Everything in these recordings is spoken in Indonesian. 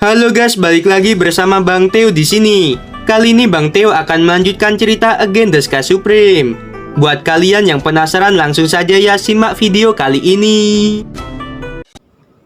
Halo guys, balik lagi bersama Bang Teo di sini. Kali ini Bang Teo akan melanjutkan cerita Against the Sky Supreme. Buat kalian yang penasaran, langsung saja ya simak video kali ini.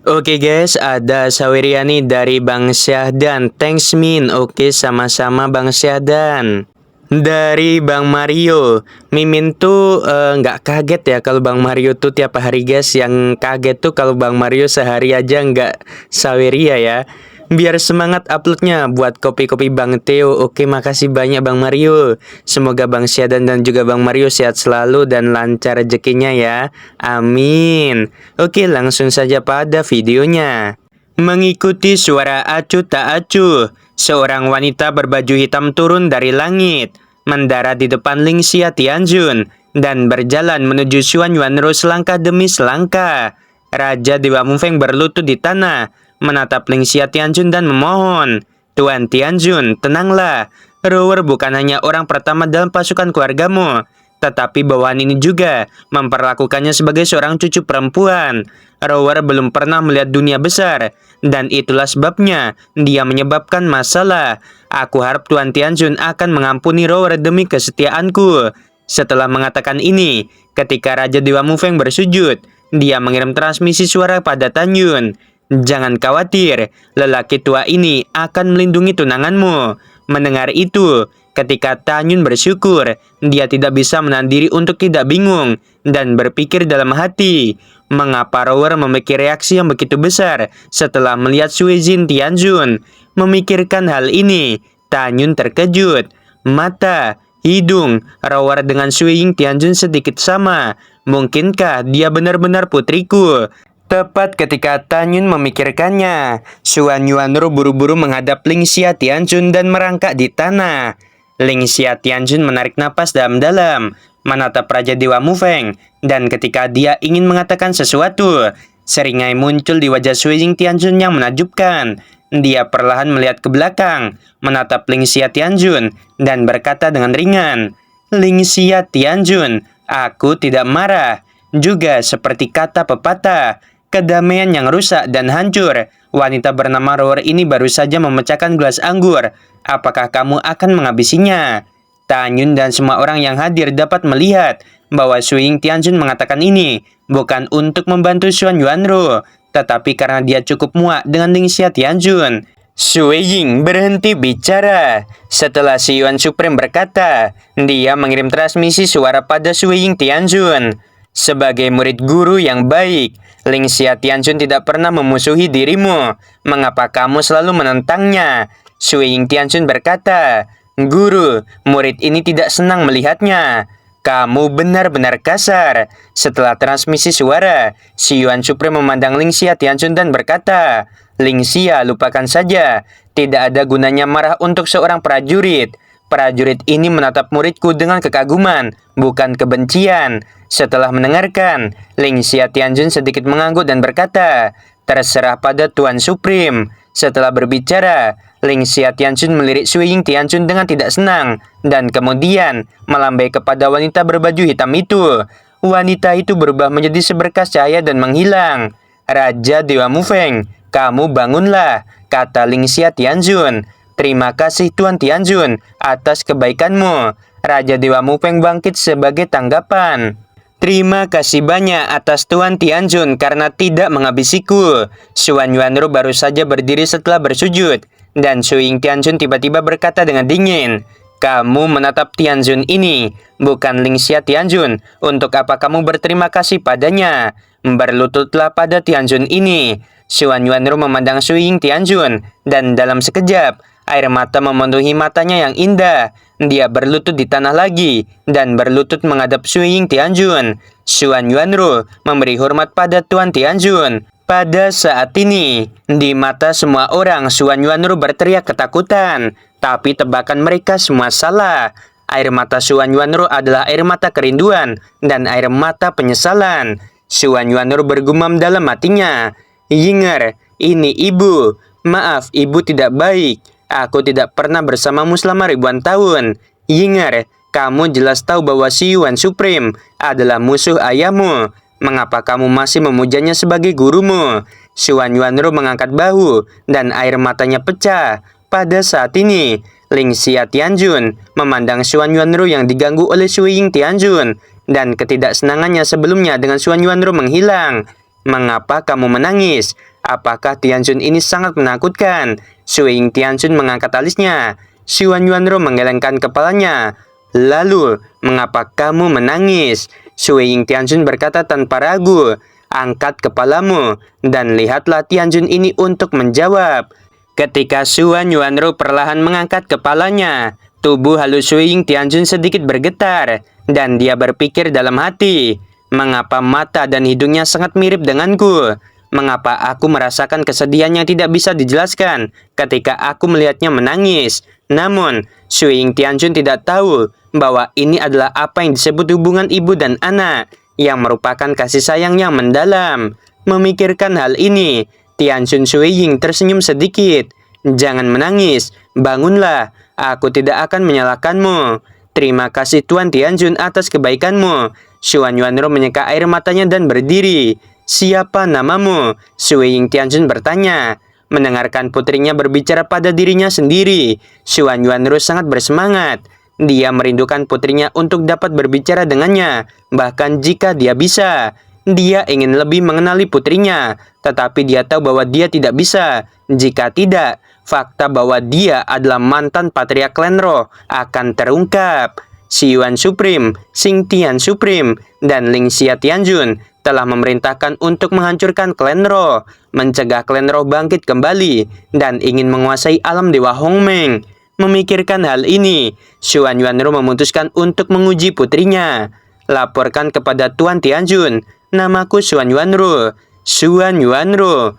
Oke guys, ada Saweriani dari Bang Syahdan. Thanks Min. Oke, sama-sama Bang Syahdan. Dari Bang Mario, Mimin tuh nggak kaget ya kalau Bang Mario tuh tiap hari guys. Yang kaget tuh kalau Bang Mario sehari aja nggak Saweria ya. Biar semangat uploadnya buat kopi-kopi Bang Teo. Oke, makasih banyak Bang Mario. Semoga Bang Syahdan dan juga Bang Mario sehat selalu dan lancar rezekinya ya. Amin. Oke, langsung saja pada videonya. Mengikuti suara acuh tak acuh, seorang wanita berbaju hitam turun dari langit, mendarat di depan Ling Xia Tianjun, dan berjalan menuju Xuan Yuanru selangkah demi selangkah. Raja Dewa Mufeng berlutut di tanah, menatap Ling Xia Tianjun dan memohon, "Tuan Tianjun, tenanglah. Rower bukan hanya orang pertama dalam pasukan keluargamu, tetapi bawahan ini juga memperlakukannya sebagai seorang cucu perempuan. Rower belum pernah melihat dunia besar, dan itulah sebabnya dia menyebabkan masalah. Aku harap Tuan Tianjun akan mengampuni Rower demi kesetiaanku." Setelah mengatakan ini, ketika Raja Dewa Mufeng bersujud, dia mengirim transmisi suara pada Tanyun. "Jangan khawatir, lelaki tua ini akan melindungi tunanganmu." Mendengar itu, ketika Tanyun bersyukur, dia tidak bisa menahan diri untuk tidak bingung dan berpikir dalam hati, mengapa Rower memiliki reaksi yang begitu besar setelah melihat Suijin Tianjun. Memikirkan hal ini, Tanyun terkejut. Mata, hidung Rower dengan Suijin Tianjun sedikit sama. Mungkinkah dia benar-benar putriku? Tepat ketika Tanyun memikirkannya, Xuan Yuanru buru-buru menghadap Ling Xia Tianjun dan merangkak di tanah. Ling Xia Tianjun menarik napas dalam-dalam, menatap Raja Dewa Mufeng, dan ketika dia ingin mengatakan sesuatu, seringai muncul di wajah Suijin Tianjun yang menakjubkan. Dia perlahan melihat ke belakang, menatap Ling Xia Tianjun, dan berkata dengan ringan, "Ling Xia Tianjun, aku tidak marah." Juga seperti kata pepatah, kedamaian yang rusak dan hancur. Wanita bernama Rower ini baru saja memecahkan gelas anggur. Apakah kamu akan menghabisinya? Tanyun dan semua orang yang hadir dapat melihat bahwa Suijin Tianjun mengatakan ini bukan untuk membantu Xuan Yuanru, tetapi karena dia cukup muak dengan Ling Xia Tianjun. Suijin berhenti bicara. Setelah si Yuan Supreme berkata, dia mengirim transmisi suara pada Suijin Tianjun. "Sebagai murid guru yang baik, Ling Xia Tianjun tidak pernah memusuhi dirimu. Mengapa kamu selalu menentangnya?" Suijin Tianjun berkata, "Guru, murid ini tidak senang melihatnya." "Kamu benar-benar kasar." Setelah transmisi suara, si Yuan Supreme memandang Ling Xia Tianjun dan berkata, "Ling Xia, lupakan saja. Tidak ada gunanya marah untuk seorang prajurit. Prajurit ini menatap muridku dengan kekaguman, bukan kebencian." Setelah mendengarkan, Ling Xia Tianjun sedikit mengangguk dan berkata, "Terserah pada Tuan Supreme." Setelah berbicara, Ling Xia Tianjun melirik Suijin Tianjun dengan tidak senang, dan kemudian melambai kepada wanita berbaju hitam itu. Wanita itu berubah menjadi seberkas cahaya dan menghilang. "Raja Dewa Mufeng, kamu bangunlah," kata Ling Xia Tianjun. "Terima kasih Tuan Tianjun atas kebaikanmu." Raja Dewa Mufeng bangkit sebagai tanggapan. "Terima kasih banyak atas Tuan Tianjun karena tidak menghabisiku." Xuan Yuanru baru saja berdiri setelah bersujud, dan Suijin Tianjun tiba-tiba berkata dengan dingin, "Kamu menatap Tianjun ini, bukan Ling Xia Tianjun. Untuk apa kamu berterima kasih padanya? Berlututlah pada Tianjun ini." Xuan Yuanru memandang Suijin Tianjun, dan dalam sekejap, air mata memenuhi matanya yang indah. Dia berlutut di tanah lagi dan berlutut menghadap Suijin Tianjun. Xuan Yuanru memberi hormat pada Tuan Tianjun. Pada saat ini, di mata semua orang, Xuan Yuanru berteriak ketakutan. Tapi tebakan mereka semua salah. Air mata Xuan Yuanru adalah air mata kerinduan dan air mata penyesalan. Xuan Yuanru bergumam dalam hatinya, "Yinger, ini ibu. Maaf, ibu tidak baik. Aku tidak pernah bersamamu selama ribuan tahun. Yinger, kamu jelas tahu bahwa si Yuan Supreme adalah musuh ayahmu. Mengapa kamu masih memujanya sebagai gurumu?" Xuan Yuanru mengangkat bahu dan air matanya pecah. Pada saat ini, Ling Xia Tianjun memandang Xuan Yuanru yang diganggu oleh Sui Ying Tianjun dan ketidaksenangannya sebelumnya dengan Xuan Yuanru menghilang. Mengapa kamu menangis? Apakah Tianjun ini sangat menakutkan? Sui Ying Tianjun mengangkat alisnya. Xuan Yuanru menggelengkan kepalanya. Lalu, mengapa kamu menangis? Sui Ying Tianjun berkata tanpa ragu. Angkat kepalamu dan lihatlah Tianjun ini untuk menjawab. Ketika Xuan Yuanru perlahan mengangkat kepalanya, tubuh halus Sui Ying Tianjun sedikit bergetar dan dia berpikir dalam hati, mengapa mata dan hidungnya sangat mirip denganku? Mengapa aku merasakan kesedihan yang tidak bisa dijelaskan ketika aku melihatnya menangis? Namun, Sui Ying Tianjun tidak tahu bahwa ini adalah apa yang disebut hubungan ibu dan anak, yang merupakan kasih sayang yang mendalam. Memikirkan hal ini, Tianjun Sui Ying tersenyum sedikit. Jangan menangis, bangunlah, aku tidak akan menyalahkanmu. Terima kasih Tuan Tianjun atas kebaikanmu. Xuan Yuanru menyeka air matanya dan berdiri. Siapa namamu? Sui Ying Tianjun bertanya. Mendengarkan putrinya berbicara pada dirinya sendiri, Xuan Yuanru sangat bersemangat. Dia merindukan putrinya untuk dapat berbicara dengannya, bahkan jika dia bisa. Dia ingin lebih mengenali putrinya, tetapi dia tahu bahwa dia tidak bisa. Jika tidak, fakta bahwa dia adalah mantan patria klan roh akan terungkap. Si Yuan Supreme, Xing Tian Supreme, dan Ling Xia Tianjun telah memerintahkan untuk menghancurkan klan roh, mencegah klan roh bangkit kembali, dan ingin menguasai alam Dewa Hongmeng. Memikirkan hal ini, Xuan Yuanru memutuskan untuk menguji putrinya. Laporkan kepada Tuan Tianjun, namaku Xuan Yuanru. Xuan Yuanru.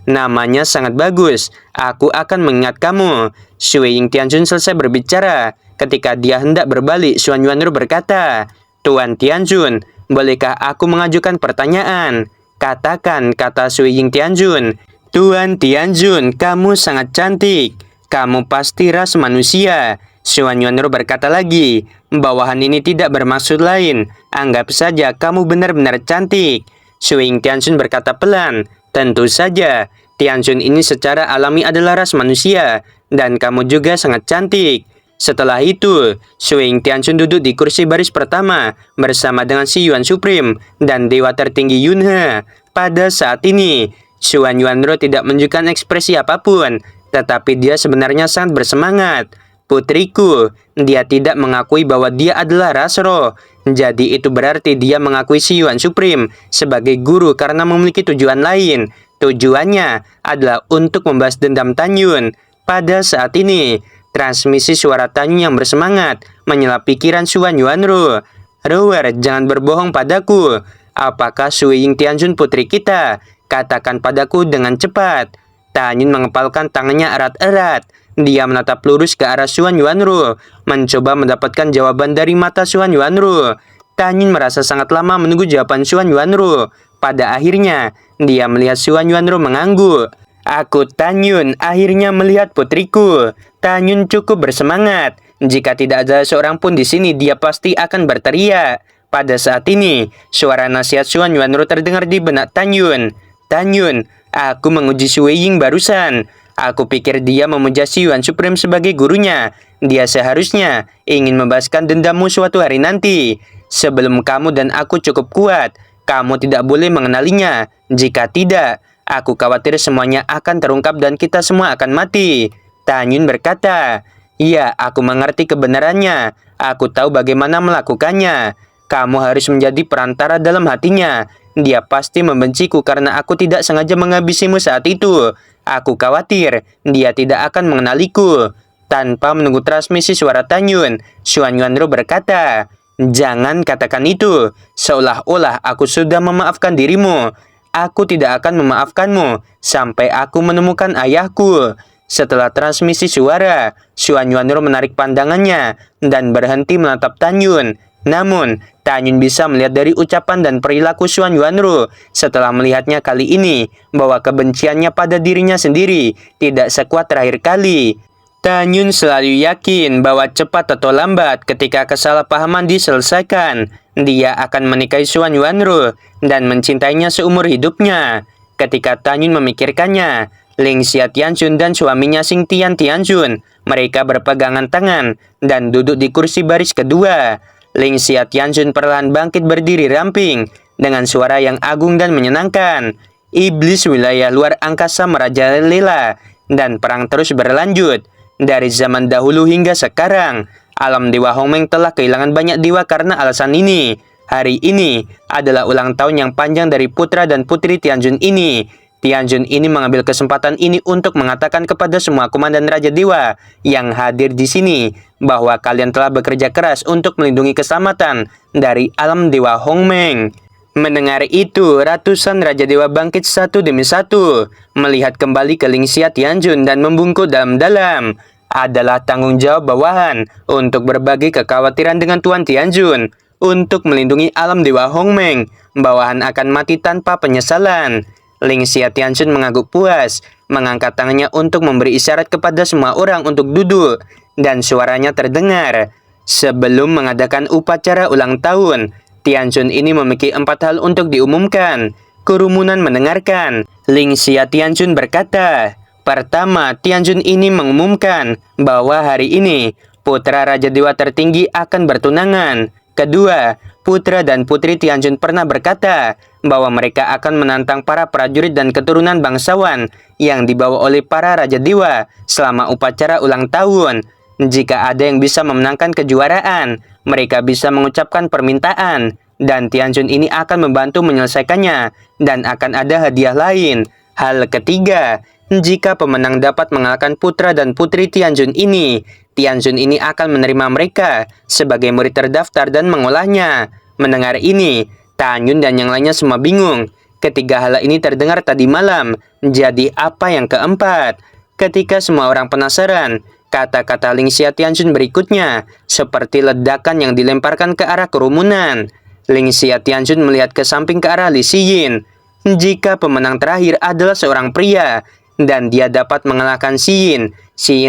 Namanya sangat bagus. Aku akan mengingat kamu. Sui Ying Tianjun selesai berbicara. Ketika dia hendak berbalik, Xuan Yuanru berkata, Tuan Tianjun, bolehkah aku mengajukan pertanyaan? Katakan, kata Sui Ying Tianjun. Tuan Tianjun, kamu sangat cantik. Kamu pasti ras manusia. Xuan Yuanru berkata lagi, bawahan ini tidak bermaksud lain. Anggap saja kamu benar-benar cantik. Sui Ying Tianjun berkata pelan, tentu saja. Tianjun ini secara alami adalah ras manusia, dan kamu juga sangat cantik. Setelah itu, Sui Ying Tianjun duduk di kursi baris pertama bersama dengan si Yuan Supreme dan Dewa tertinggi Yunhe. Pada saat ini, Xuan Yuanru tidak menunjukkan ekspresi apapun, tetapi dia sebenarnya sangat bersemangat. Putriku, dia tidak mengakui bahwa dia adalah ras roh. Jadi itu berarti dia mengakui si Yuan Supreme sebagai guru karena memiliki tujuan lain. Tujuannya adalah untuk membahas dendam Tanyun. Pada saat ini, transmisi suara Tanyun yang bersemangat menyela pikiran Xuan Yuanru. Rower, jangan berbohong padaku. Apakah Sui Ying Tianjun putri kita? Katakan padaku dengan cepat. Tanyun mengepalkan tangannya erat-erat. Dia menatap lurus ke arah Xuan Yuanru, mencoba mendapatkan jawaban dari mata Xuan Yuanru. Tanyun merasa sangat lama menunggu jawaban Xuan Yuanru. Pada akhirnya, dia melihat Xuan Yuanru mengangguk. Aku Tanyun akhirnya melihat putriku. Tanyun cukup bersemangat. Jika tidak ada seorang pun di sini, dia pasti akan berteriak. Pada saat ini, suara nasihat Xuan Yuanru terdengar di benak Tanyun. Tanyun, aku menguji Sui Ying barusan. Aku pikir dia memuja si Yuan Supreme sebagai gurunya. Dia seharusnya ingin membebaskan dendammu suatu hari nanti. Sebelum kamu dan aku cukup kuat, kamu tidak boleh mengenalinya. Jika tidak, aku khawatir semuanya akan terungkap dan kita semua akan mati. Tanyun berkata, ya, aku mengerti kebenarannya. Aku tahu bagaimana melakukannya. Kamu harus menjadi perantara dalam hatinya. Dia pasti membenciku karena aku tidak sengaja menghabisimu saat itu. Aku khawatir dia tidak akan mengenaliku. Tanpa menunggu transmisi suara Tanyun, Xuan Yuanru berkata, jangan katakan itu. Seolah-olah aku sudah memaafkan dirimu. Aku tidak akan memaafkanmu sampai aku menemukan ayahku. Setelah transmisi suara, Xuan Yuanru menarik pandangannya dan berhenti menatap Tanyun. Namun, Tanyun bisa melihat dari ucapan dan perilaku Xuan Yuanru setelah melihatnya kali ini bahwa kebenciannya pada dirinya sendiri tidak sekuat terakhir kali. Tanyun selalu yakin bahwa cepat atau lambat ketika kesalahpahaman diselesaikan, dia akan menikahi Xuan Yuanru dan mencintainya seumur hidupnya. Ketika Tanyun memikirkannya, Ling Xia Tianjun dan suaminya Xing Tian Tianjun, mereka berpegangan tangan dan duduk di kursi baris kedua. Ling Xia Tianjun perlahan bangkit berdiri ramping dengan suara yang agung dan menyenangkan. Iblis wilayah luar angkasa merajalela dan perang terus berlanjut. Dari zaman dahulu hingga sekarang, alam Dewa Hongmeng telah kehilangan banyak dewa karena alasan ini. Hari ini adalah ulang tahun yang panjang dari putra dan putri Tianjun ini. Tianjun ini mengambil kesempatan ini untuk mengatakan kepada semua komandan Raja Dewa yang hadir di sini bahwa kalian telah bekerja keras untuk melindungi keselamatan dari alam Dewa Hongmeng. Mendengar itu, ratusan Raja Dewa bangkit satu demi satu, melihat kembali ke Ling Xia Tianjun dan membungkuk dalam-dalam. Adalah tanggung jawab bawahan untuk berbagi kekhawatiran dengan Tuan Tianjun. Untuk melindungi alam Dewa Hongmeng, bawahan akan mati tanpa penyesalan. Ling Xia Tianjun mengangguk puas, mengangkat tangannya untuk memberi isyarat kepada semua orang untuk duduk, dan suaranya terdengar. Sebelum mengadakan upacara ulang tahun, Tianjun ini memiliki 4 hal untuk diumumkan. Kerumunan mendengarkan. Ling Xia Tianjun berkata, pertama, Tianjun ini mengumumkan bahwa hari ini putra Raja Dewa tertinggi akan bertunangan. Kedua, putra dan putri Tianjun pernah berkata bahwa mereka akan menantang para prajurit dan keturunan bangsawan yang dibawa oleh para Raja Dewa selama upacara ulang tahun. Jika ada yang bisa memenangkan kejuaraan, mereka bisa mengucapkan permintaan, dan Tianjun ini akan membantu menyelesaikannya, dan akan ada hadiah lain. Hal ketiga, jika pemenang dapat mengalahkan putra dan putri Tianjun ini akan menerima mereka sebagai murid terdaftar dan mengolahnya. Mendengar ini, Tanyun dan yang lainnya semua bingung. Ketiga hal ini terdengar tadi malam, jadi apa yang keempat? Ketika semua orang penasaran, kata-kata Ling Xia Tianjun berikutnya seperti ledakan yang dilemparkan ke arah kerumunan. Ling Xia Tianjun melihat ke samping ke arah Li Xiyin. Jika pemenang terakhir adalah seorang pria, dan dia dapat mengalahkan Xiyin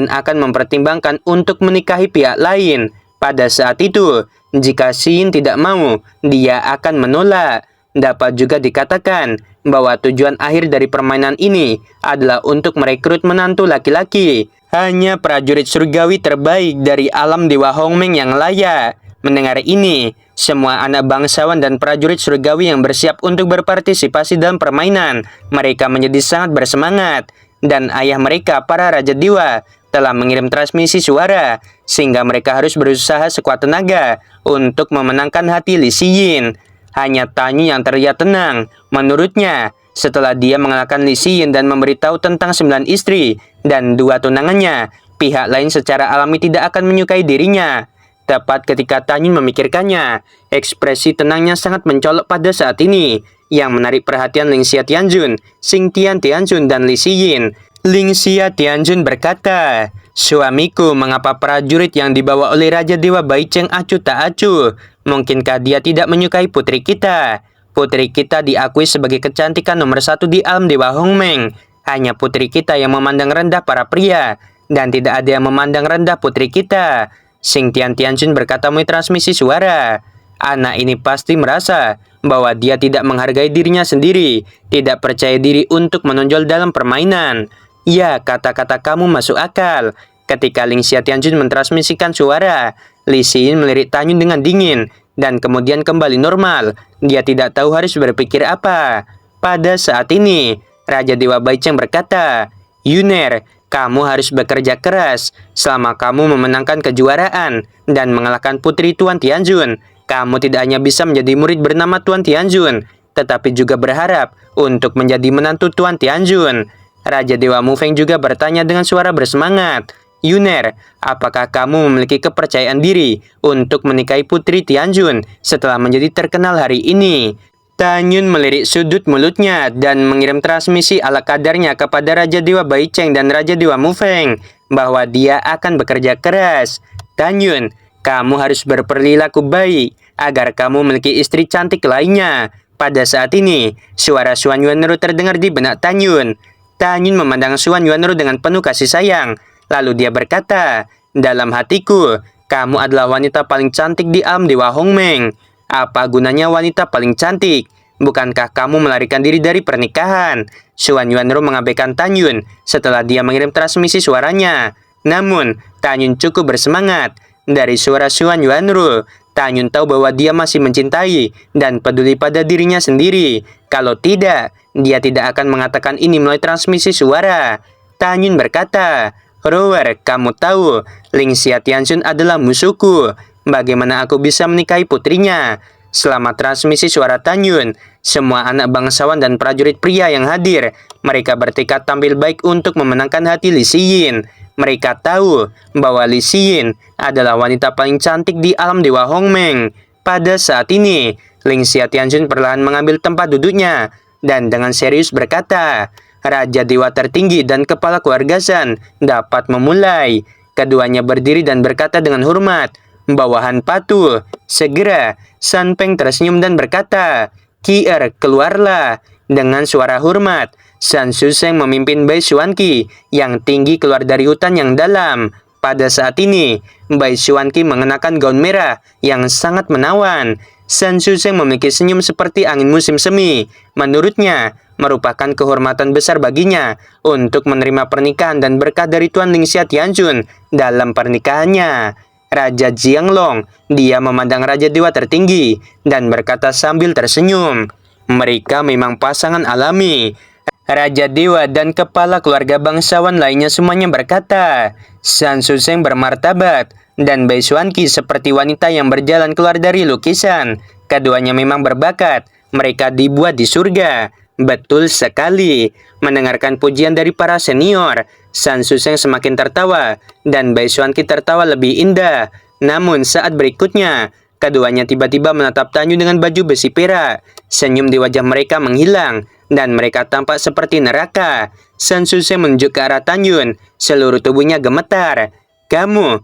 akan mempertimbangkan untuk menikahi pihak lain. Pada saat itu, jika Xiyin tidak mau, dia akan menolak. Dapat juga dikatakan bahwa tujuan akhir dari permainan ini adalah untuk merekrut menantu laki-laki. Hanya prajurit surgawi terbaik dari alam Dewa Hongmeng yang layak. Mendengar ini, semua anak bangsawan dan prajurit surgawi yang bersiap untuk berpartisipasi dalam permainan, mereka menjadi sangat bersemangat. Dan ayah mereka, para Raja Dewa, telah mengirim transmisi suara, sehingga mereka harus berusaha sekuat tenaga untuk memenangkan hati Li Xiyin. Hanya Tanyun yang terlihat tenang. Menurutnya, setelah dia mengalahkan Li Xiyin dan memberitahu tentang 9 istri dan 2 tunangannya, pihak lain secara alami tidak akan menyukai dirinya. Tepat ketika Tanyun memikirkannya, ekspresi tenangnya sangat mencolok pada saat ini, yang menarik perhatian Ling Xia Tianjun, Xing Tian Tianjun, dan Li Xiyin. Ling Xia Tianjun berkata, suamiku, mengapa prajurit yang dibawa oleh Raja Dewa Baicheng acuh tak acuh? Mungkinkah dia tidak menyukai putri kita? Putri kita diakui sebagai kecantikan nomor 1 di alam Dewa Hongmeng. Hanya putri kita yang memandang rendah para pria, dan tidak ada yang memandang rendah putri kita. Xing Tian Tianjun berkata melalui transmisi suara. Anak ini pasti merasa bahwa dia tidak menghargai dirinya sendiri, tidak percaya diri untuk menonjol dalam permainan. Ya, kata-kata kamu masuk akal. Ketika Ling Xia Tianjun mentransmisikan suara, Li Xiyin melirik Tanyun dengan dingin, dan kemudian kembali normal. Dia tidak tahu harus berpikir apa. Pada saat ini, Raja Dewa Baicheng berkata, Yuner, kamu harus bekerja keras. Selama kamu memenangkan kejuaraan dan mengalahkan putri Tuan Tianjun, kamu tidak hanya bisa menjadi murid bernama Tuan Tianjun, tetapi juga berharap untuk menjadi menantu Tuan Tianjun. Raja Dewa Mufeng juga bertanya dengan suara bersemangat, Yuner, apakah kamu memiliki kepercayaan diri untuk menikahi putri Tianjun setelah menjadi terkenal hari ini? Tanyun melirik sudut mulutnya dan mengirim transmisi ala kadarnya kepada Raja Dewa Baicheng dan Raja Dewa Mufeng bahwa dia akan bekerja keras. Tanyun, kamu harus berperilaku baik agar kamu memiliki istri cantik lainnya. Pada saat ini, suara Xuan Yuanru terdengar di benak Tanyun. Tanyun memandang Xuan Yuanru dengan penuh kasih sayang. Lalu dia berkata, dalam hatiku, kamu adalah wanita paling cantik di alam Dewa Hongmeng. Apa gunanya wanita paling cantik bukankah kamu melarikan diri dari pernikahan? Xuan Yuanru mengabaikan Tanyun setelah dia mengirim transmisi suaranya. Namun, Tanyun cukup bersemangat. Dari suara Xuan Yuanru, Tanyun tahu bahwa dia masih mencintai dan peduli pada dirinya sendiri. Kalau tidak, dia tidak akan mengatakan ini melalui transmisi suara. Tanyun berkata, "Rower, kamu tahu, Ling Xia Tianxun adalah musuhku. Bagaimana aku bisa menikahi putrinya?" Selama transmisi suara Tanyun, semua anak bangsawan dan prajurit pria yang hadir, mereka bertekad tampil baik untuk memenangkan hati Li Xiyin. Mereka tahu bahwa Li Xiyin adalah wanita paling cantik di alam Dewa Hongmeng. Pada saat ini, Ling Xia Tianxun perlahan mengambil tempat duduknya dan dengan serius berkata, "Raja Dewa tertinggi dan kepala keluarga Shan dapat memulai." Keduanya berdiri dan berkata dengan hormat, "Bawahan patuh." Segera, San Peng tersenyum dan berkata, "Kier, keluarlah." Dengan suara hormat, San Suseng memimpin Bai Xuanqi yang tinggi keluar dari hutan yang dalam. Pada saat ini, Bai Xuanqi mengenakan gaun merah yang sangat menawan. San Suseng memiliki senyum seperti angin musim semi. Menurutnya, merupakan kehormatan besar baginya untuk menerima pernikahan dan berkah dari Tuan Ling Xia Tianxun dalam pernikahannya. Raja Jianglong, dia memandang Raja Dewa tertinggi dan berkata sambil tersenyum, "Mereka memang pasangan alami." Raja Dewa dan kepala keluarga bangsawan lainnya semuanya berkata, "San Suseng bermartabat dan Bai Xuanqi seperti wanita yang berjalan keluar dari lukisan. Keduanya memang berbakat, mereka dibuat di surga." Betul sekali. Mendengarkan pujian dari para senior, San Suseng semakin tertawa dan Bai Xuanqi tertawa lebih indah. Namun saat berikutnya, keduanya tiba-tiba menatap Tanyun dengan baju besi perak. Senyum di wajah mereka menghilang dan mereka tampak seperti neraka. San Suseng menunjuk ke arah Tanyun, seluruh tubuhnya gemetar. Kamu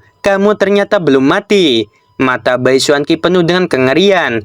ternyata belum mati." Mata Bai Xuanqi penuh dengan kengerian.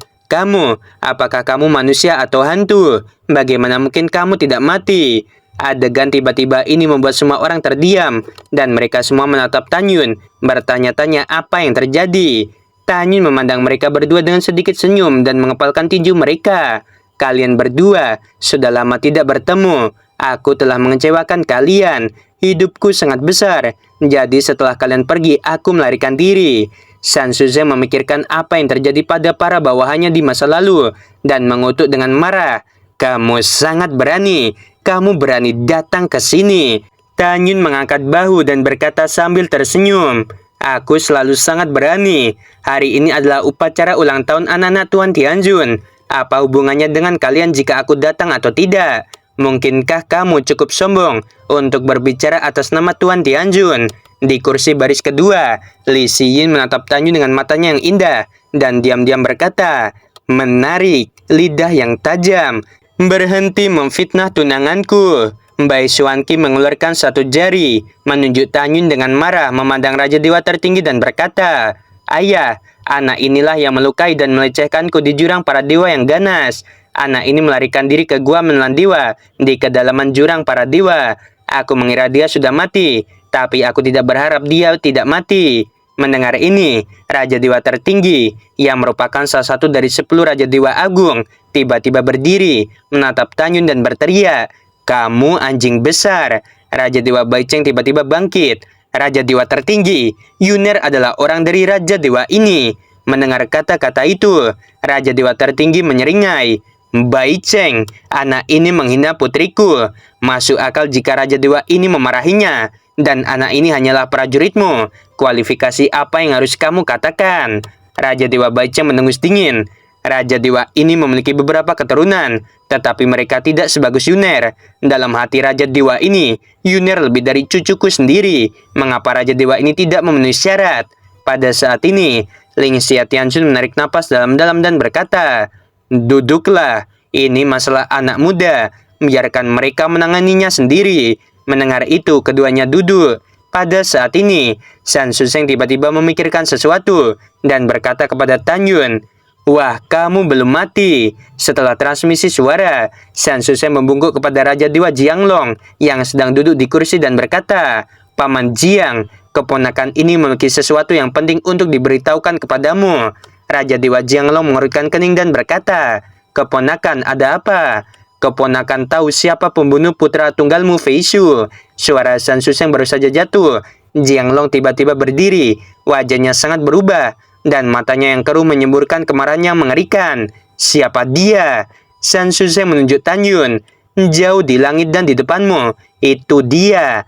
Apakah kamu manusia atau hantu? Bagaimana mungkin kamu tidak mati?" Adegan tiba-tiba ini membuat semua orang terdiam, dan mereka semua menatap Tanyun, bertanya-tanya apa yang terjadi. Tanyun memandang mereka berdua dengan sedikit senyum dan mengepalkan tinju mereka. "Kalian berdua sudah lama tidak bertemu. Aku telah mengecewakan kalian. Hidupku sangat besar. Jadi setelah kalian pergi, aku melarikan diri." San Suseng memikirkan apa yang terjadi pada para bawahannya di masa lalu dan mengutuk dengan marah. "Kamu sangat berani. Kamu berani datang ke sini." Tanyun mengangkat bahu dan berkata sambil tersenyum, "Aku selalu sangat berani. Hari ini adalah upacara ulang tahun anak-anak Tuan Tianxun. Apa hubungannya dengan kalian jika aku datang atau tidak? Mungkinkah kamu cukup sombong untuk berbicara atas nama Tuan Tianxun?" Di kursi baris kedua, Li Xiyin menatap Tanyun dengan matanya yang indah dan diam-diam berkata, "Menarik, lidah yang tajam. Berhenti memfitnah tunanganku." Bai Xuanqi mengeluarkan satu jari, menunjuk Tanyun dengan marah memandang Raja Dewa tertinggi dan berkata, "Ayah, anak inilah yang melukai dan melecehkanku di jurang para dewa yang ganas. Anak ini melarikan diri ke gua menelan dewa di kedalaman jurang para dewa. Aku mengira dia sudah mati, tapi aku tidak berharap dia tidak mati." Mendengar ini, Raja Dewa tertinggi, yang merupakan salah satu dari 10 Raja Dewa Agung, tiba-tiba berdiri, menatap Tanyun dan berteriak, "Kamu anjing besar." Raja Dewa Baicheng tiba-tiba bangkit. "Raja Dewa tertinggi, Yuner adalah orang dari Raja Dewa ini." Mendengar kata-kata itu, Raja Dewa tertinggi menyeringai, "Baicheng, anak ini menghina putriku. Masuk akal jika Raja Dewa ini memarahinya. Dan anak ini hanyalah prajuritmu. Kualifikasi apa yang harus kamu katakan?" Raja Dewa Baicheng mendengus dingin. Raja Dewa ini memiliki beberapa keturunan, tetapi mereka tidak sebagus Yuner. Dalam hati Raja Dewa ini, Yuner lebih dari cucuku sendiri. Mengapa Raja Dewa ini tidak memenuhi syarat? Pada saat ini, Ling Xia Tianxun menarik napas dalam-dalam dan berkata, "Duduklah, ini masalah anak muda. Biarkan mereka menanganinya sendiri." Mendengar itu, keduanya duduk. Pada saat ini, San Suseng tiba-tiba memikirkan sesuatu dan berkata kepada Tanyun, "Wah, kamu belum mati." Setelah transmisi suara, San Suseng membungkuk kepada Raja Dewa Jianglong yang sedang duduk di kursi dan berkata, "Paman Jiang, keponakan ini memiliki sesuatu yang penting untuk diberitahukan kepadamu." Raja Dewa Jianglong mengerutkan kening dan berkata, Keponakan, ada apa? Keponakan tahu siapa pembunuh putra tunggalmu Fei Shu. Suara San Shuseng baru saja jatuh. Jianglong tiba-tiba berdiri. Wajahnya sangat berubah. Dan matanya yang keruh menyemburkan kemarahan yang mengerikan. Siapa dia? San Shuseng menunjuk Tan Yun. Jauh di langit dan di depanmu. Itu dia.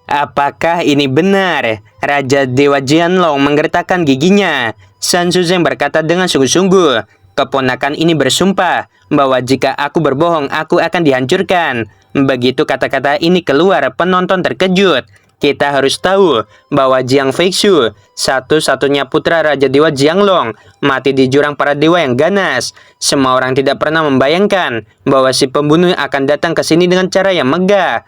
Apakah ini benar? Raja Dewa Jianlong menggertakkan giginya. San Shuseng berkata dengan sungguh-sungguh. Keponakan ini bersumpah bahwa jika aku berbohong, aku akan dihancurkan. Begitu kata-kata ini keluar, penonton terkejut. Kita harus tahu bahwa Jiang Feixu, satu-satunya putra Raja Dewa Jianglong, mati di jurang para dewa yang ganas. Semua orang tidak pernah membayangkan bahwa si pembunuh akan datang ke sini dengan cara yang megah.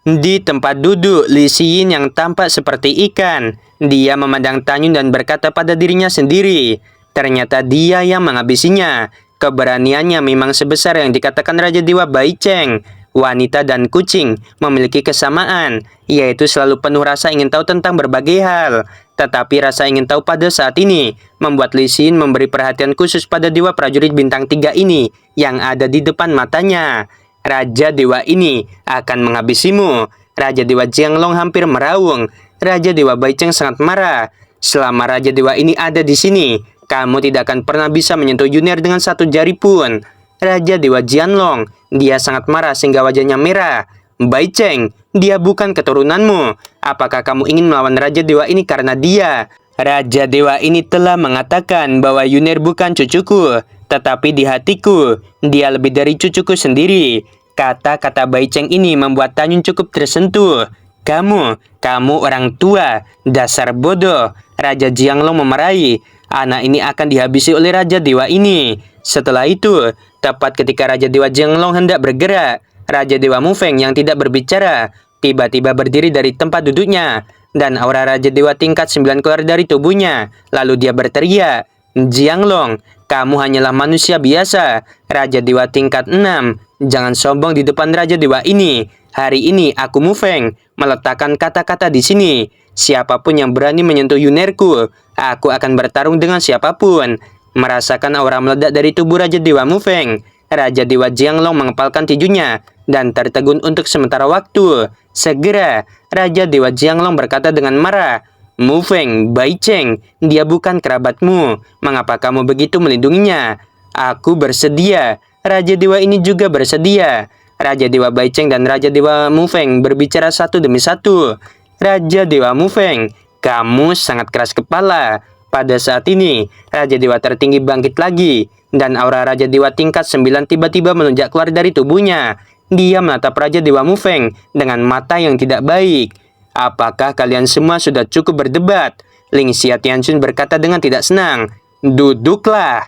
Di tempat duduk, Li Xiyin yang tampak seperti ikan. Dia memandang Tan Yun dan berkata pada dirinya sendiri, ternyata dia yang menghabisinya. Keberaniannya memang sebesar yang dikatakan Raja Dewa Bai Cheng. Wanita dan kucing memiliki kesamaan, yaitu selalu penuh rasa ingin tahu tentang berbagai hal. Tetapi rasa ingin tahu pada saat ini membuat Li Xin memberi perhatian khusus pada dewa prajurit bintang 3 ini yang ada di depan matanya. Raja Dewa ini akan menghabisimu. Raja Dewa Jianglong hampir meraung. Raja Dewa Bai Cheng sangat marah. Selama Raja Dewa ini ada di sini, kamu tidak akan pernah bisa menyentuh Yun'er dengan satu jari pun. Raja Dewa Jianlong, dia sangat marah sehingga wajahnya merah. Bai Cheng, dia bukan keturunanmu. Apakah kamu ingin melawan Raja Dewa ini karena dia? Raja Dewa ini telah mengatakan bahwa Yun'er bukan cucuku, tetapi di hatiku, dia lebih dari cucuku sendiri. Kata-kata Bai Cheng ini membuat Tan Yun cukup tersentuh. Kamu orang tua, dasar bodoh. Raja Jianglong memarahi. Anak ini akan dihabisi oleh Raja Dewa ini. Setelah itu, tepat ketika Raja Dewa Jianglong hendak bergerak, Raja Dewa Mufeng yang tidak berbicara, tiba-tiba berdiri dari tempat duduknya, dan aura Raja Dewa tingkat 9 keluar dari tubuhnya. Lalu dia berteriak, Jianglong, kamu hanyalah manusia biasa. Raja Dewa tingkat 6, jangan sombong di depan Raja Dewa ini. Hari ini aku Mufeng meletakkan kata-kata di sini. Siapapun yang berani menyentuh Yun'erku, aku akan bertarung dengan siapapun. Merasakan aura meledak dari tubuh Raja Dewa Mufeng, Raja Dewa Jianglong mengepalkan tinjunya dan tertegun untuk sementara waktu. Segera, Raja Dewa Jianglong berkata dengan marah, Mufeng, Bai Cheng, dia bukan kerabatmu. Mengapa kamu begitu melindunginya? Aku bersedia. Raja Dewa ini juga bersedia. Raja Dewa Bai Cheng dan Raja Dewa Mufeng berbicara satu demi satu. Raja Dewa Mufeng, kamu sangat keras kepala. Pada saat ini, Raja Dewa tertinggi bangkit lagi, dan aura Raja Dewa tingkat 9 tiba-tiba melonjak keluar dari tubuhnya. Dia menatap Raja Dewa Mufeng dengan mata yang tidak baik. Apakah kalian semua sudah cukup berdebat? Ling Xia Tianxun berkata dengan tidak senang. Duduklah.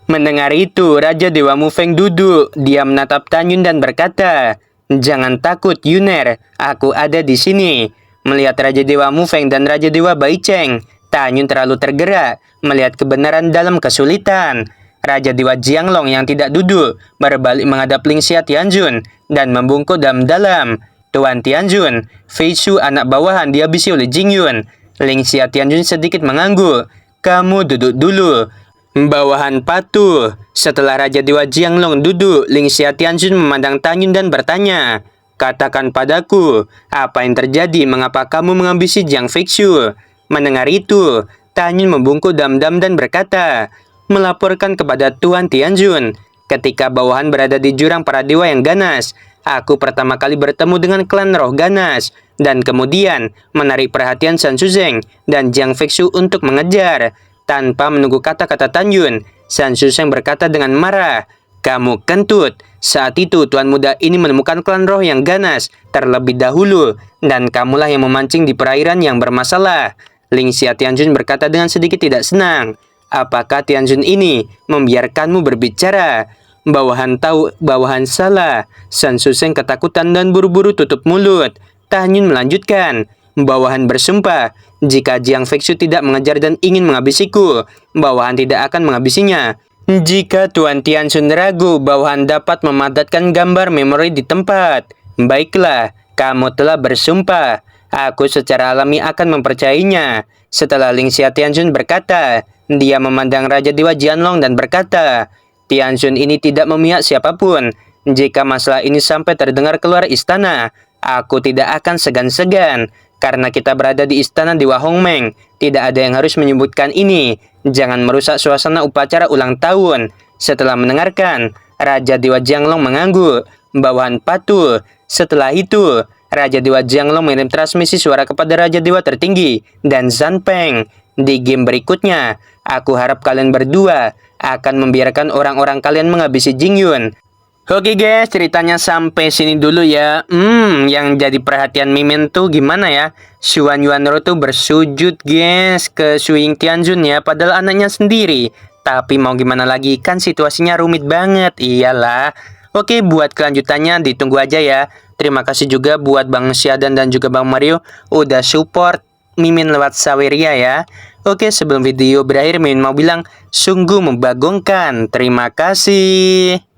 Mendengar itu, Raja Dewa Mufeng duduk. Dia menatap Tan Yun dan berkata, jangan takut Yun'er, aku ada di sini. Melihat Raja Dewa Mufeng dan Raja Dewa Bai Cheng, Tan Yun terlalu tergerak melihat kebenaran dalam kesulitan. Raja Dewa Jianglong yang tidak duduk berbalik menghadap Ling Xia Tianxun dan membungkuk dalam-dalam. Tuan Tianxun, Fei Shu anak bawahan dihabisi oleh Jing Yun. Ling Xia Tianxun sedikit mengangguk. Kamu duduk dulu. Bawahan patuh. Setelah Raja Dewa Jianglong duduk, Ling Xia Tianxun memandang Tan Yun dan bertanya, katakan padaku, apa yang terjadi? Mengapa kamu menghabisi Jiang Feixu? Mendengar itu, Tan Yun membungkuk dalam-dalam dan berkata, melaporkan kepada Tuan Tianxun. Ketika bawahan berada di jurang para dewa yang ganas, aku pertama kali bertemu dengan klan roh ganas, dan kemudian menarik perhatian San Shuseng dan Jiang Feixu untuk mengejar. Tanpa menunggu kata-kata Tan Yun, San Shuseng berkata dengan marah, kamu kentut. Saat itu tuan muda ini menemukan klan roh yang ganas terlebih dahulu, dan kamulah yang memancing di perairan yang bermasalah. Ling Xia Tianxun berkata dengan sedikit tidak senang, apakah Tianxun ini membiarkanmu berbicara? Bawahan tahu, bawahan salah. San Shuseng ketakutan dan buru-buru tutup mulut. Tan Yun melanjutkan, bawahan bersumpah, jika Jiang Feixu tidak mengejar dan ingin menghabisiku, bawahan tidak akan menghabisinya. Jika Tuan Tianxun ragu, bawahan dapat memadatkan gambar memori di tempat. Baiklah, kamu telah bersumpah. Aku secara alami akan mempercayainya. Setelah Ling Xia Tianxun berkata, dia memandang Raja Dewa Jianlong dan berkata, Tianjun ini tidak memihak siapapun. Jika masalah ini sampai terdengar keluar istana, aku tidak akan segan-segan. Karena kita berada di istana Dewa Hongmeng, tidak ada yang harus menyebutkan ini. Jangan merusak suasana upacara ulang tahun. Setelah mendengarkan, Raja Dewa Jianglong mengangguk. Bawahan patuh. Setelah itu, Raja Dewa Jianglong mengirim transmisi suara kepada Raja Dewa tertinggi dan Zanpeng. Di game berikutnya, aku harap kalian berdua akan membiarkan orang-orang kalian menghabisi Jingyun. Oke guys, ceritanya sampai sini dulu ya. Yang jadi perhatian Mimin tuh gimana ya? Xuan Yuanro tuh bersujud guys ke Xu Yingtianjun ya, padahal anaknya sendiri. Tapi mau gimana lagi, kan situasinya rumit banget, iyalah. Oke, buat kelanjutannya ditunggu aja ya. Terima kasih juga buat Bang Syadan dan juga Bang Mario udah support Mimin lewat Saweria ya. Oke, sebelum video berakhir Mimin mau bilang sungguh membagongkan. Terima kasih.